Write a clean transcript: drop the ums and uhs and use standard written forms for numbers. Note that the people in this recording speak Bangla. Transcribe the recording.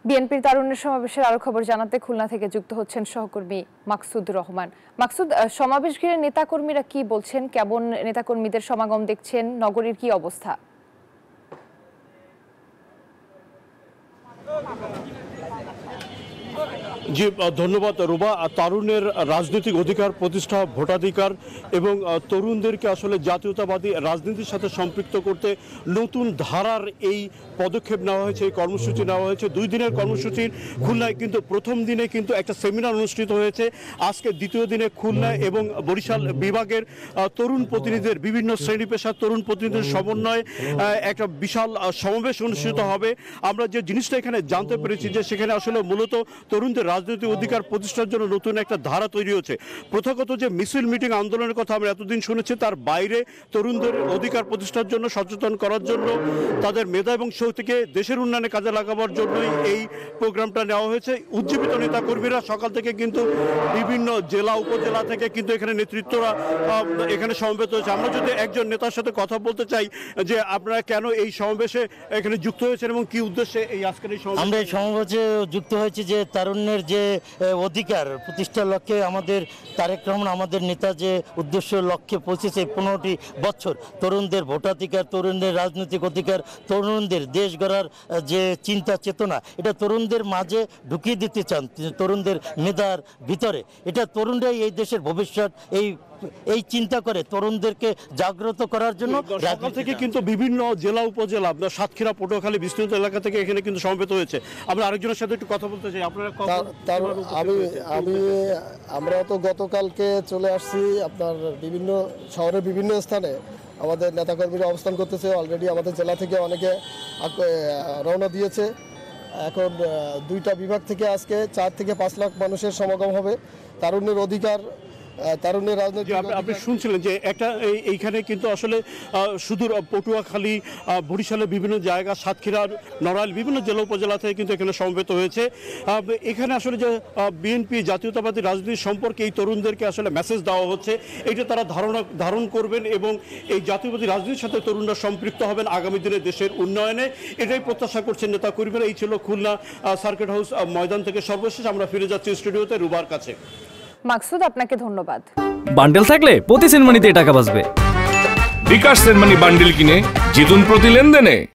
বিএনপির তারুণ্যের সমাবেশের আরো খবর জানাতে খুলনা থেকে যুক্ত হচ্ছেন সহকর্মী মাকসুদ রহমান। মাকসুদ, সমাবেশ ঘিরে নেতাকর্মীরা কি বলছেন? কেমন নেতাকর্মীদের সমাগম দেখছেন? নগরীর কি অবস্থা? জি ধন্যবাদ রুবা। তারুণের রাজনৈতিক অধিকার প্রতিষ্ঠা, ভোটাধিকার এবং তরুণদেরকে আসলে জাতীয়তাবাদী রাজনীতির সাথে সম্পৃক্ত করতে নতুন ধারার এই পদক্ষেপ নেওয়া হয়েছে, এই কর্মসূচি নেওয়া হয়েছে। 2 দিনের কর্মসূচির খুলনায় কিন্তু প্রথম দিনে কিন্তু একটা সেমিনার অনুষ্ঠিত হয়েছে। আজকে দ্বিতীয় দিনে খুলনা এবং বরিশাল বিভাগের তরুণ প্রতিনিধিদের, বিভিন্ন শ্রেণী পেশার তরুণ প্রতিনিধিদের সমন্বয়ে একটা বিশাল সমাবেশ অনুষ্ঠিত হবে। আমরা যে জিনিসটা এখানে জানতে পেরেছি যে সেখানে আসলে মূলত তরুণদের রাজনৈতিক অধিকার প্রতিষ্ঠার জন্য নতুন একটা ধারা তৈরি হচ্ছে। প্রথাগত যে মিছিল মিটিং আন্দোলনের কথা আমরা এতদিন শুনেছি, তার বাইরে তরুণদের অধিকার প্রতিষ্ঠার জন্য, সচেতন করার জন্য, তাদের মেধা এবং শক্তিকে দেশের উন্নয়নে কাজে লাগাবার জন্যই এই প্রোগ্রামটা নেওয়া হয়েছে। উজ্জীবিত নেতা কর্মীরা সকাল থেকে কিন্তু বিভিন্ন জেলা উপজেলা থেকে কিন্তু এখানে নেতৃত্বরা এখানে সমবেত হয়েছে। আমরা যদি একজন নেতার সাথে কথা বলতে চাই যে আপনারা কেন এই সমাবেশে এখানে যুক্ত হয়েছেন এবং কি উদ্দেশ্যে এই আজকের এই সমাবেশ? আমরা এই সমাবেশে যুক্ত হয়েছি যে তারুণ্যের যে অধিকার প্রতিষ্ঠার লক্ষ্যে আমাদের তারেক রহমান, আমাদের নেতা যে উদ্দেশ্য লক্ষ্যে পৌঁছেছে 15টি বছর, তরুণদের ভোটাধিকার, তরুণদের রাজনৈতিক অধিকার, তরুণদের দেশ গড়ার যে চিন্তা চেতনা, এটা তরুণদের মাঝে ঢুকিয়ে দিতে চান, তরুণদের মেধার ভিতরে। এটা তরুণরাই এই দেশের ভবিষ্যৎ, এই চিন্তা করে তরুণদেরকে জাগ্রত করার জন্য সকাল থেকে কিন্তু বিভিন্ন জেলা উপজেলা, সাতক্ষীরা, পটুয়াখালী, বিস্তৃত এলাকা থেকে এখানে কিন্তু সমবেত হয়েছে। আমরা আরেকজনের সাথে একটু কথা বলতে চাই। আপনারা আমরা তো গতকালকে চলে আসছি আপনার বিভিন্ন শহরের বিভিন্ন স্থানে আমাদের নেতাকর্মীরা অবস্থান করতেছে। অলরেডি আমাদের জেলা থেকে অনেকে রওনা দিয়েছে। এখন 2টা বিভাগ থেকে আজকে 4 থেকে 5 লাখ মানুষের সমাগম হবে। তারুণ্যের অধিকার, তারুণ্যের রাজনীতি। আপনি শুনছিলেন যে একটা এইখানে কিন্তু আসলে সুদূর পটুয়াখালী, বরিশালের বিভিন্ন জায়গা, সাতক্ষীরা, নড়াইল, বিভিন্ন জেলা উপজেলা থেকে কিন্তু এখানে সমবেত হয়েছে। এখানে আসলে যে বিএনপি জাতীয়তাবাদী রাজনীতি সম্পর্কে এই তরুণদেরকে আসলে মেসেজ দেওয়া হচ্ছে, এটা তারা ধারণ করবেন এবং এই জাতীয়বাদী রাজনীতির সাথে তরুণরা সম্পৃক্ত হবেন আগামী দিনে দেশের উন্নয়নে। এটাই প্রত্যাশা করছেন নেতা কর্মীরা। এই ছিল খুলনা সার্কিট হাউস ময়দান থেকে সর্বশেষ। আমরা ফিরে যাচ্ছি স্টুডিওতে রুবার কাছে। মাকসুদ, আপনাকে ধন্যবাদ। বান্ডেল থাকলে প্রতি সেনমানিতে টাকা বাঁচবে। বিকাশ সেনমানি বান্ডেল কিনে জিতুন প্রতি লেনদেনে।